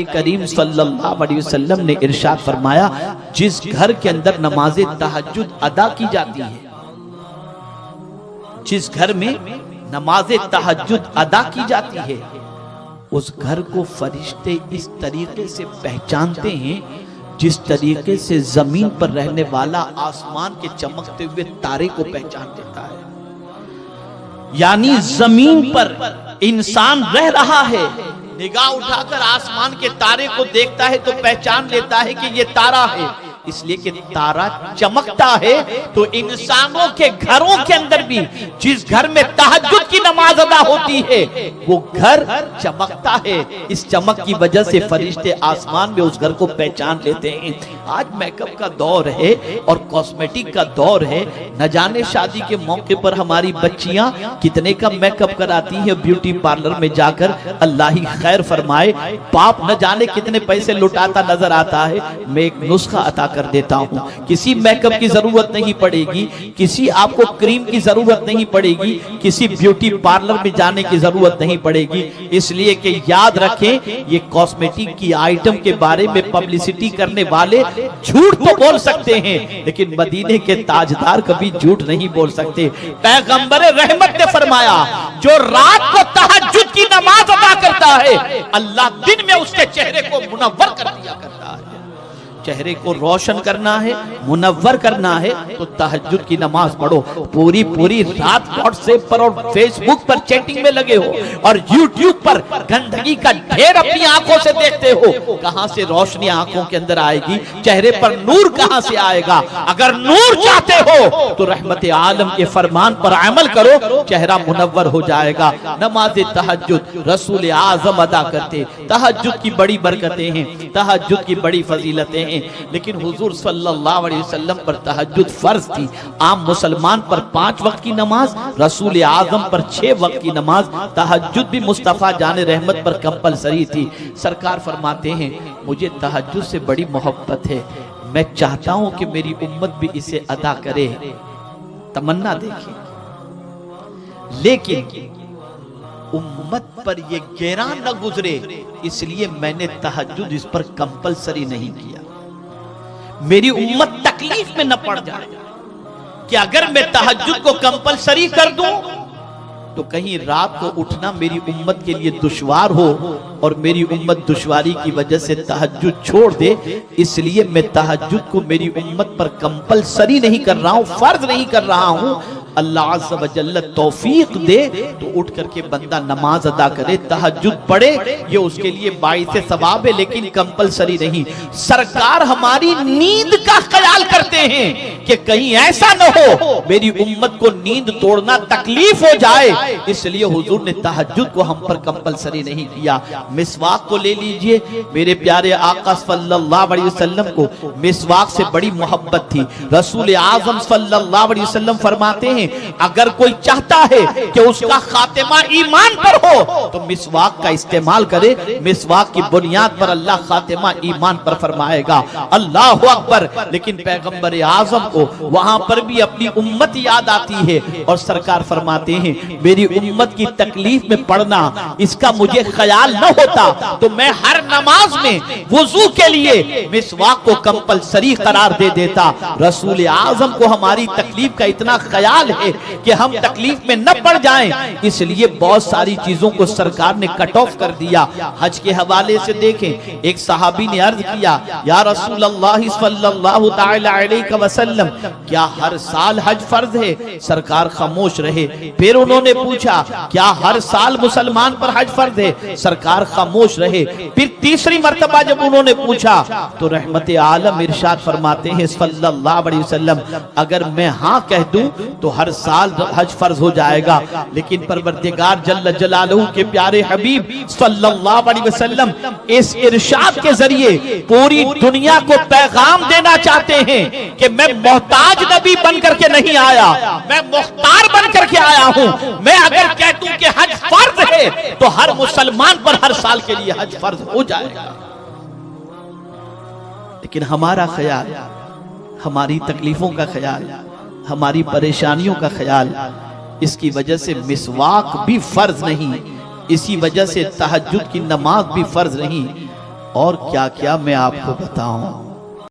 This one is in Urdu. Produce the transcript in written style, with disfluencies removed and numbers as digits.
کریم صلی اللہ علیہ وسلم نے ارشاد فرمایا جس گھر کے اندر نماز تہجد ادا کی جاتی ہے، جس گھر میں نماز تہجد ادا کی جاتی ہے، اس گھر کو فرشتے اس طریقے سے پہچانتے ہیں جس طریقے سے زمین پر رہنے والا آسمان کے چمکتے ہوئے تارے کو پہچان لیتا ہے۔ یعنی زمین پر انسان رہ رہا ہے، نگاہ اٹھا کر آسمان کے تارے کو دیکھتا ہے تو پہچان لیتا ہے کہ یہ تارا ہے، اس لیے کہ تارا چمکتا ہے۔ تو انسانوں کے گھروں کے اندر بھی جس گھر میں تہجد کی نماز ادا ہوتی ہے وہ گھر چمکتا ہے، اس چمک کی وجہ سے فرشتے آسمان میں اس گھر کو پہچان لیتے ہیں۔ آج میک اپ کا دور ہے اور کاسمیٹک کا دور ہے، نہ جانے شادی کے موقع پر ہماری بچیاں کتنے کا میک اپ کراتی ہیں بیوٹی پارلر میں جا کر، اللہ ہی خیر فرمائے، باپ نہ جانے کتنے پیسے لٹاتا نظر آتا ہے۔ میں ایک نسخہ عطا کر دیتا ہوں، کسی میک اپ کی ضرورت نہیں پڑے گی، کسی آپ کو کریم کی ضرورت نہیں پڑے گی، کسی بیوٹی پارلر میں جانے کی ضرورت نہیں پڑے گی، اس لیے کہ یاد رکھیں یہ کاسمیٹک کی آئٹم کے بارے میں پبلسٹی کرنے والے جھوٹ تو بول سکتے ہیں لیکن مدینے کے تاجدار کبھی جھوٹ نہیں بول سکتے۔ پیغمبر رحمت نے فرمایا جو رات کو تہجد کی نماز ادا کرتا ہے اللہ دن میں اس کے چہرے کو منور کر دیا کرتا ہے۔ چہرے کو روشن کرنا ہے، منور کرنا ہے تو تہجد کی نماز پڑھو۔ پوری رات واٹس ایپ پر اور فیس بک پر چیٹنگ میں لگے ہو اور یوٹیوب پر گندگی کا ڈھیر اپنی آنکھوں سے دیکھتے ہو، کہاں سے روشنی آنکھوں کے اندر آئے گی؟ چہرے پر نور کہاں سے آئے گا؟ اگر نور چاہتے ہو تو رحمت عالم کے فرمان پر عمل کرو، چہرہ منور ہو جائے گا۔ نماز تہجد رسول اعظم ادا کرتے، تہجد کی بڑی برکتیں ہیں، تہجد کی بڑی فضیلتیں ہیں، لیکن حضور صلی اللہ علیہ وسلم پر تہجد فرض تھی۔ عام مسلمان پر 5 وقت کی نماز، رسول اعظم پر 6 وقت کی نماز، تہجد بھی مصطفیٰ جان رحمت پر کمپلسری تھی۔ سرکار فرماتے ہیں مجھے تہجد سے بڑی محبت ہے، میں چاہتا ہوں کہ میری امت بھی اسے ادا کرے۔ تمنا دیکھیں، لیکن امت پر یہ گیران نہ گزرے اس لیے میں نے تہجد اس پر کمپلسری نہیں کیا، میری امت تکلیف میں نہ پڑ جائے کہ اگر میں تہجد کو کمپلسری کر دوں تو کہیں رات کو اٹھنا میری امت کے لیے دشوار ہو اور میری امت دشواری کی وجہ سے تہجد چھوڑ دے، اس لیے میں تہجد کو میری امت پر کمپلسری نہیں کر رہا ہوں، فرض نہیں کر رہا ہوں۔ اللہ عز و جل توفیق دے تو اٹھ کر کے بندہ نماز ادا کرے، تہجد پڑھے، یہ اس کے لیے باعث ثواب ہے لیکن کمپلسری نہیں۔ سرکار ہماری نیند کا خیال کرتے ہیں کہ کہیں ایسا نہ ہو میری امت کو نیند توڑنا تکلیف ہو جائے، اس لیے حضور نے تہجد کو ہم پر کمپلسری نہیں کیا۔ مسواک کو لے لیجئے، میرے پیارے آقا صلی اللہ علیہ وسلم کو مسواک سے بڑی محبت تھی۔ رسول اعظم صلی اللہ علیہ وسلم فرماتے ہیں اگر کوئی چاہتا ہے کہ اس کا خاتمہ ایمان پر ہو تو مسواک کا استعمال کرے، مسواک کی بنیاد پر اللہ خاتمہ ایمان پر فرمائے گا۔ اللہ اکبر۔ لیکن پیغمبر اعظم کو وہاں پر بھی اپنی امت یاد آتی ہے اور سرکار فرماتے ہیں میری امت کی تکلیف میں پڑنا اس کا مجھے خیال نہ ہوتا تو میں ہر نماز میں وضو کے لیے مسواک کو کمپلسری قرار دے دیتا۔ رسول اعظم کو ہماری تکلیف کا اتنا خیال ہے کہ ہم تکلیف میں نہ پڑ جائیں، اس لیے بہت ساری چیزوں کو سرکار نے کٹ آف کر دیا۔ حج کے حوالے سے دیکھیں، ایک صحابی نے عرض کیا یا رسول اللہ صلی اللہ تعالی علیہ وسلم کیا ہر سال حج فرض ہے؟ سرکار خاموش رہے۔ پھر انہوں نے پوچھا کیا ہر سال مسلمان پر حج فرض ہے؟ سرکار خاموش رہے۔ پھر تیسری مرتبہ جب انہوں نے پوچھا تو رحمت عالم ارشاد فرماتے ہیں صلی اللہ علیہ وسلم اگر میں ہاں کہہ دوں تو ہر سال حج فرض ہو جائے گا، لیکن پروردگار جل جلالہ کے پیارے حبیب صلی اللہ علیہ وسلم اس ارشاد کے ذریعے پوری دنیا کو پیغام دینا چاہتے ہیں کہ میں محتاج نبی بن کر کے نہیں آیا، میں مختار بن کر کے آیا ہوں۔ میں اگر کہہ دوں کہ حج فرض ہے تو ہر مسلمان پر ہر سال کے لیے حج فرض ہو جائے گا۔ لیکن ہمارا خیال، ہماری تکلیفوں کا خیال، ہماری پریشانیوں کا خیال، اس کی وجہ سے مسواک بھی فرض نہیں، اسی وجہ سے تہجد کی نماز بھی فرض نہیں۔ اور کیا کیا میں آپ کو بتاؤں.